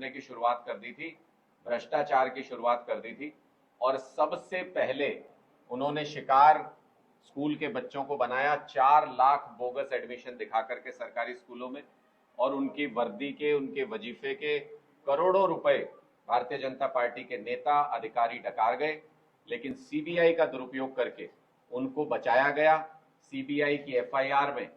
लूटने की शुरुआत कर दी थी, भ्रष्टाचार की शुरुआत कर दी थी। और सबसे पहले उन्होंने शिकार स्कूल के बच्चों को बनाया, 4 लाख बोगस एडमिशन दिखा करके सरकारी स्कूलों में, और उनकी वर्दी के, उनके वजीफे के करोड़ों रुपए भारतीय जनता पार्टी के नेता अधिकारी डकार गए। लेकिन सीबीआई का दुरुपयोग करके उनको बचाया गया। सीबीआई की एफआईआर में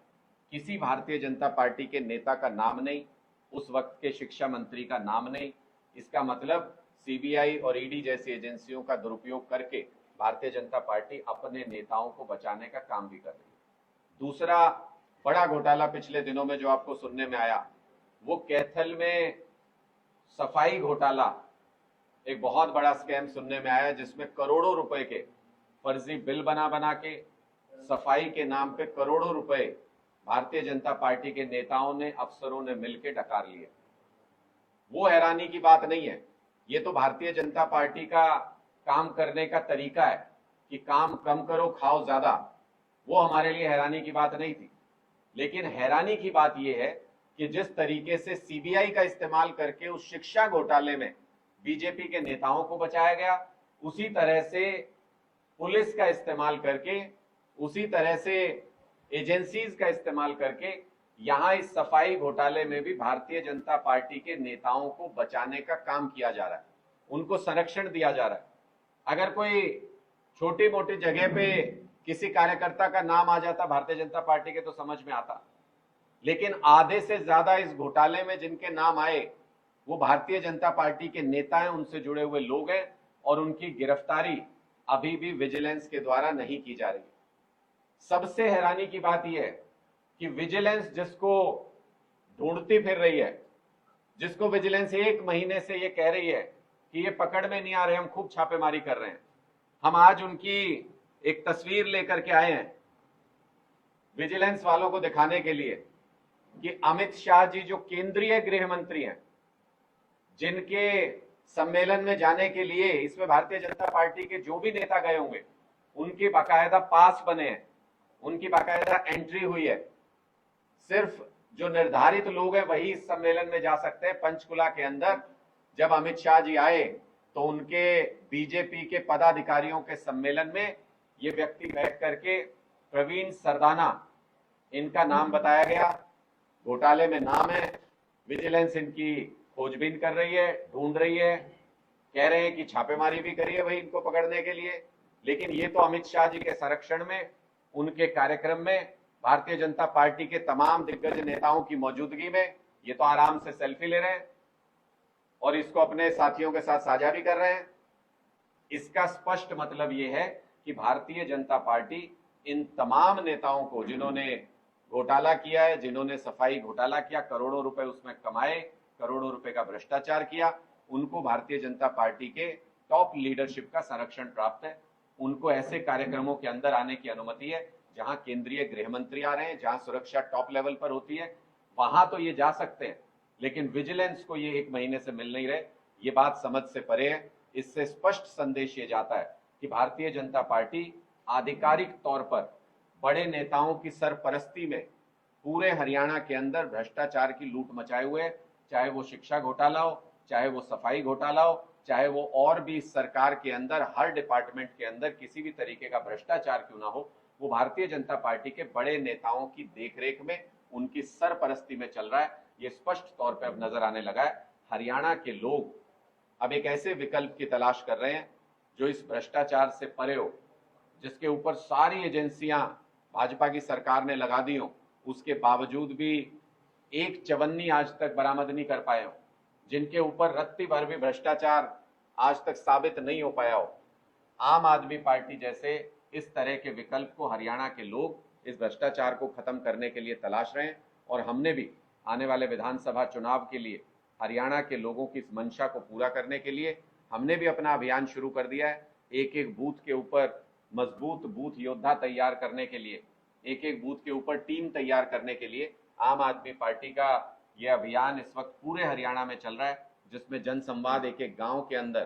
किसी भारतीय जनता पार्टी के नेता का नाम नहीं, उस वक्त के शिक्षा मंत्री का नाम नहीं। इसका मतलब सीबीआई और ईडी जैसी एजेंसियों का दुरुपयोग करके भारतीय जनता पार्टी अपने नेताओं को बचाने का काम भी कर रही है। दूसरा बड़ा घोटाला पिछले दिनों में जो आपको सुनने में आया, वो कैथल में सफाई घोटाला, एक बहुत बड़ा स्कैम सुनने में आया, जिसमें करोड़ों रुपए के फर्जी बिल बना बना के सफाई के नाम पे करोड़ों रुपए भारतीय जनता पार्टी के नेताओं ने, अफसरों ने मिलकर डकार लिए। वो हैरानी की बात नहीं है, ये तो भारतीय जनता पार्टी का काम करने का तरीका है कि काम कम करो खाओ ज्यादा। वो हमारे लिए हैरानी की बात नहीं थी। लेकिन हैरानी की बात यह है कि जिस तरीके से सीबीआई का इस्तेमाल करके उस शिक्षा घोटाले में बीजेपी के नेताओं को बचाया गया, उसी तरह से पुलिस का इस्तेमाल करके, उसी तरह से एजेंसीज का इस्तेमाल करके यहां इस सफाई घोटाले में भी भारतीय जनता पार्टी के नेताओं को बचाने का काम किया जा रहा है, उनको संरक्षण दिया जा रहा है। अगर कोई छोटी मोटी जगह पे किसी कार्यकर्ता का नाम आ जाता भारतीय जनता पार्टी के तो समझ में आता, लेकिन आधे से ज्यादा इस घोटाले में जिनके नाम आए वो भारतीय जनता पार्टी के नेता हैं, उनसे जुड़े हुए लोग हैं, और उनकी गिरफ्तारी अभी भी विजिलेंस के द्वारा नहीं की जा रही। सबसे हैरानी की बात यह है कि विजिलेंस जिसको ढूंढती फिर रही है, जिसको विजिलेंस 1 महीने से ये कह रही है कि ये पकड़ में नहीं आ रहे, हम खूब छापेमारी कर रहे हैं, हम आज उनकी एक तस्वीर लेकर के आए हैं विजिलेंस वालों को दिखाने के लिए कि अमित शाह जी जो केंद्रीय गृह मंत्री हैं, जिनके सम्मेलन में जाने के लिए इसमें भारतीय जनता पार्टी के जो भी नेता गए होंगे उनकी बाकायदा पास बने हैं, उनकी बाकायदा एंट्री हुई है। सिर्फ जो निर्धारित लोग हैं वही इस सम्मेलन में जा सकते हैं। पंचकुला के अंदर जब अमित शाह जी आए तो उनके बीजेपी के पदाधिकारियों के सम्मेलन में ये व्यक्ति बैठ करके प्रवीण सरदाना, इनका नाम बताया गया, घोटाले में नाम है, विजिलेंस इनकी खोजबीन कर रही है, ढूंढ रही है, कह रहे हैं कि छापेमारी भी करिए भाई इनको पकड़ने के लिए। लेकिन ये तो अमित शाह जी के संरक्षण में, उनके कार्यक्रम में, भारतीय जनता पार्टी के तमाम दिग्गज नेताओं की मौजूदगी में ये तो आराम से सेल्फी ले रहे हैं और इसको अपने साथियों के साथ साझा भी कर रहे हैं। इसका स्पष्ट मतलब ये है कि भारतीय जनता पार्टी इन तमाम नेताओं को, जिन्होंने घोटाला किया है, जिन्होंने सफाई घोटाला किया, करोड़ों रुपए उसमें कमाए, करोड़ों रुपए का भ्रष्टाचार किया, उनको भारतीय जनता पार्टी के टॉप लीडरशिप का संरक्षण प्राप्त है। उनको ऐसे कार्यक्रमों के अंदर आने की अनुमति है जहां केंद्रीय गृह मंत्री आ रहे हैं, जहां सुरक्षा टॉप लेवल पर होती है, वहां तो ये जा सकते हैं। लेकिन विजिलेंस को ये 1 महीने से मिल नहीं रहे, ये बात समझ से परे है। इससे स्पष्ट संदेश ये जाता है कि भारतीय जनता पार्टी आधिकारिक तौर पर बड़े नेताओं की सरपरस्ती में पूरे हरियाणा के अंदर भ्रष्टाचार की लूट मचाए हुए है। चाहे वो शिक्षा घोटाला हो, चाहे वो सफाई घोटाला हो, चाहे वो और भी सरकार के अंदर हर डिपार्टमेंट के अंदर किसी भी तरीके का भ्रष्टाचार क्यों ना हो, वो भारतीय जनता पार्टी के बड़े नेताओं की देखरेख में, उनकी सरपरस्ती में चल रहा है। ये स्पष्ट तौर पर अब नजर आने लगा है। हरियाणा के लोग अब एक ऐसे विकल्प की तलाश कर रहे हैं जो इस भ्रष्टाचार से परे हो, जिसके ऊपर सारी एजेंसियां भाजपा की सरकार ने लगा दी हो, उसके बावजूद भी एक चवन्नी आज तक बरामद नहीं कर पाए हो, जिनके ऊपर रत्ती भर भी भ्रष्टाचार आज तक साबित नहीं हो पाया हो। आम आदमी पार्टी जैसे इस तरह के विकल्प को हरियाणा के लोग इस भ्रष्टाचार को खत्म करने के लिए तलाश रहे हैं। और हमने भी आने वाले विधानसभा चुनाव के लिए हरियाणा के लोगों की इस मंशा को पूरा करने के लिए हमने भी अपना अभियान शुरू कर दिया है। एक एक बूथ के ऊपर मजबूत बूथ योद्धा तैयार करने के लिए, एक एक बूथ के ऊपर टीम तैयार करने के लिए आम आदमी पार्टी का यह अभियान इस वक्त पूरे हरियाणा में चल रहा है, जिसमें जनसंवाद एक एक गांव के अंदर,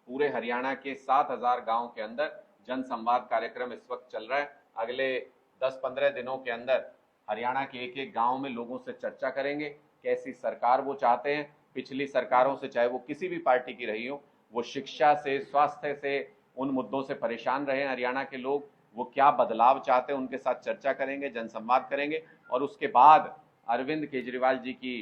पूरे हरियाणा के 7000 गांव के अंदर जनसंवाद कार्यक्रम इस वक्त चल रहा है। अगले 10-15 दिनों के अंदर हरियाणा के एक एक गांव में लोगों से चर्चा करेंगे कैसी सरकार वो चाहते हैं। पिछली सरकारों से, चाहे वो किसी भी पार्टी की रही हो, वो शिक्षा से, स्वास्थ्य से, उन मुद्दों से परेशान रहे हरियाणा के लोग। वो क्या बदलाव चाहते हैं उनके साथ चर्चा करेंगे, जनसंवाद करेंगे, और उसके बाद अरविंद केजरीवाल जी की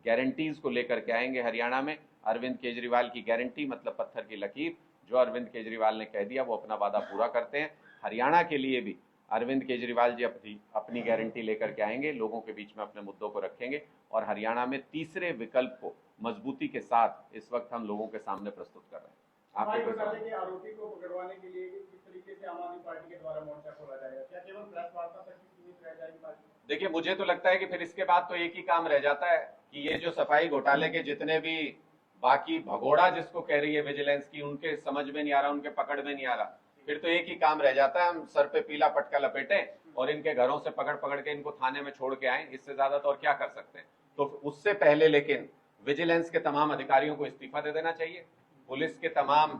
गारंटीज को लेकर के आएंगे हरियाणा में। अरविंद केजरीवाल की गारंटी मतलब पत्थर की लकीर, जो अरविंद केजरीवाल ने कह दिया वो अपना वादा पूरा करते हैं। हरियाणा के लिए भी अरविंद केजरीवाल जी अपनी गारंटी लेकर के आएंगे, लोगों के बीच में अपने मुद्दों को रखेंगे, और हरियाणा में तीसरे विकल्प को मजबूती के साथ इस वक्त हम लोगों के सामने प्रस्तुत कर रहे हैं। आपके आरोपी को पकड़वाने के लिए किस तरीके से आम आदमी पार्टी के द्वारा मोर्चा खोला जाएगा? क्या केवल प्रेस वार्ता तक ही सीमित रह जाएगी पार्टी? देखिए, मुझे तो लगता है कि फिर इसके बाद तो एक ही काम रह जाता है कि ये जो सफाई घोटाले के जितने भी बाकी भगोड़ा जिसको कह रही है विजिलेंस की, उनके समझ में नहीं आ रहा, उनके पकड़ में नहीं आ रहा, फिर तो एक ही काम रह जाता है, हम सर पे पीला पटका लपेटें और इनके घरों से पकड़ पकड़ के इनको थाने में छोड़ के आए। इससे ज्यादा तो और क्या कर सकते हैं। तो उससे पहले लेकिन विजिलेंस के तमाम अधिकारियों को इस्तीफा दे देना चाहिए। पुलिस के तमाम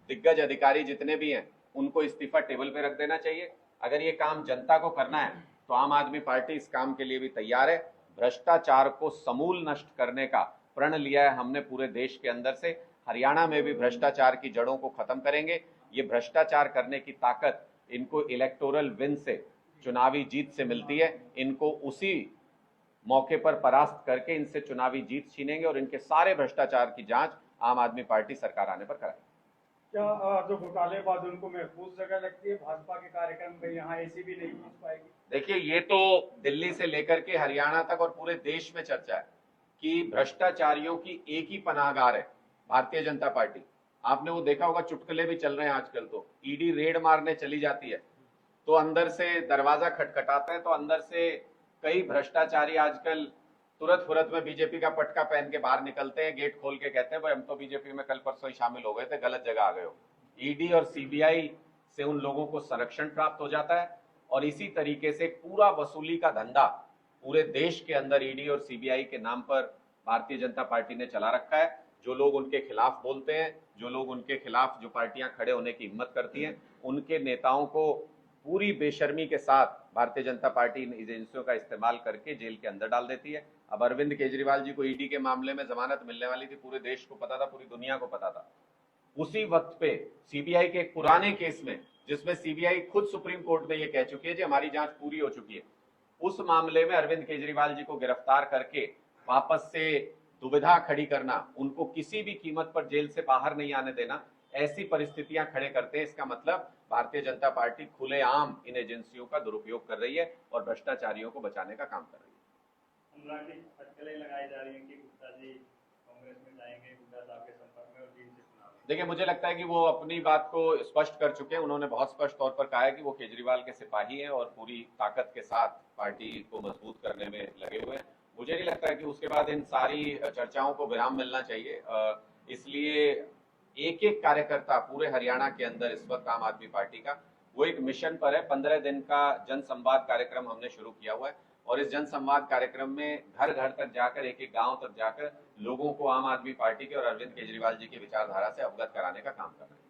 दिग्गज अधिकारी जितने भी हैं उनको इस्तीफा टेबल पे रख देना चाहिए। अगर ये काम जनता को करना है तो आम आदमी पार्टी इस काम के लिए भी तैयार है। भ्रष्टाचार को समूल नष्ट करने का प्रण लिया है हमने पूरे देश के अंदर से। हरियाणा में भी भ्रष्टाचार की जड़ों को खत्म करेंगे। ये भ्रष्टाचार करने की ताकत इनको इलेक्टोरल विन से, चुनावी जीत से मिलती है। इनको उसी मौके पर परास्त करके इनसे चुनावी जीत छीनेंगे और इनके सारे भ्रष्टाचार की जांच आम आदमी पार्टी सरकार आने पर कराएगी। क्या जो घोटालेबाज उनको महफूज जगह लगती है? भाजपा के कार्यक्रम में यहाँ ऐसी भी नहीं पहुंच पाएगी? देखिए, ये तो दिल्ली से लेकर के हरियाणा तक और पूरे देश में चर्चा है कि भ्रष्टाचारियों की एक ही पनाहगार है भारतीय जनता पार्टी। आपने वो देखा होगा, चुटकुले भी चल रहे हैं आजकल। तो ईडी रेड मारने चली जाती है तो अंदर से दरवाजा खटखटाता है, तो अंदर से कई भ्रष्टाचारी आजकल तुरंत फुरत में बीजेपी का पटका पहन के बाहर निकलते हैं, गेट खोल के कहते हैं भाई हम तो बीजेपी में कल परसों ही शामिल हो गए थे, गलत जगह आ गए हो। ईडी और सीबीआई से उन लोगों को संरक्षण प्राप्त हो जाता है और इसी तरीके से पूरा वसूली का धंधा पूरे देश के अंदर ईडी और सीबीआई के नाम पर भारतीय जनता पार्टी ने चला रखा है। जो लोग उनके खिलाफ बोलते हैं, जो लोग उनके खिलाफ, जो पार्टियां खड़े होने की हिम्मत करती हैं, उनके नेताओं को पूरी बेशर्मी के साथ भारतीय जनता पार्टी इन एजेंसियों का इस्तेमाल करके जेल के अंदर डाल देती है। अब अरविंद केजरीवाल जी को ईडी के मामले में जमानत मिलने वाली थी, पूरे देश को पता था, पूरी दुनिया को पता था। उसी वक्त पे सीबीआई के एक पुराने केस में, जिसमें सीबीआई खुद सुप्रीम कोर्ट में ये कह चुकी है कि हमारी जांच पूरी हो चुकी है, उस मामले में अरविंद केजरीवाल जी को गिरफ्तार करके वापस से दुविधा खड़ी करना, उनको किसी भी कीमत पर जेल से बाहर नहीं आने देना, ऐसी परिस्थितियां खड़े करते हैं। इसका मतलब भारतीय जनता पार्टी खुलेआम इन एजेंसियों का दुरुपयोग कर रही है और भ्रष्टाचारियों को बचाने का काम कर रही है। अटकलें लगाई जा रही हैं कि गुप्ता जी कांग्रेस में जाएंगे, गुप्ता साहब के संपर्क में और टीम से चुनाव। देखिए, मुझे लगता है कि वो अपनी बात को स्पष्ट कर चुके हैं। उन्होंने बहुत स्पष्ट तौर पर कहा है कि वो केजरीवाल के सिपाही हैं और पूरी ताकत के साथ पार्टी को मजबूत करने में लगे हुए हैं। मुझे नहीं लगता है कि उसके बाद इन सारी चर्चाओं को विराम मिलना चाहिए। इसलिए एक एक कार्यकर्ता पूरे हरियाणा के अंदर इस वक्त आम आदमी पार्टी का वो एक मिशन पर है। 15 दिन का जन संवाद कार्यक्रम हमने शुरू किया हुआ है और इस जन संवाद कार्यक्रम में घर घर तक जाकर, एक एक गांव तक जाकर लोगों को आम आदमी पार्टी के और अरविंद केजरीवाल जी की विचारधारा से अवगत कराने का काम कर रहे हैं।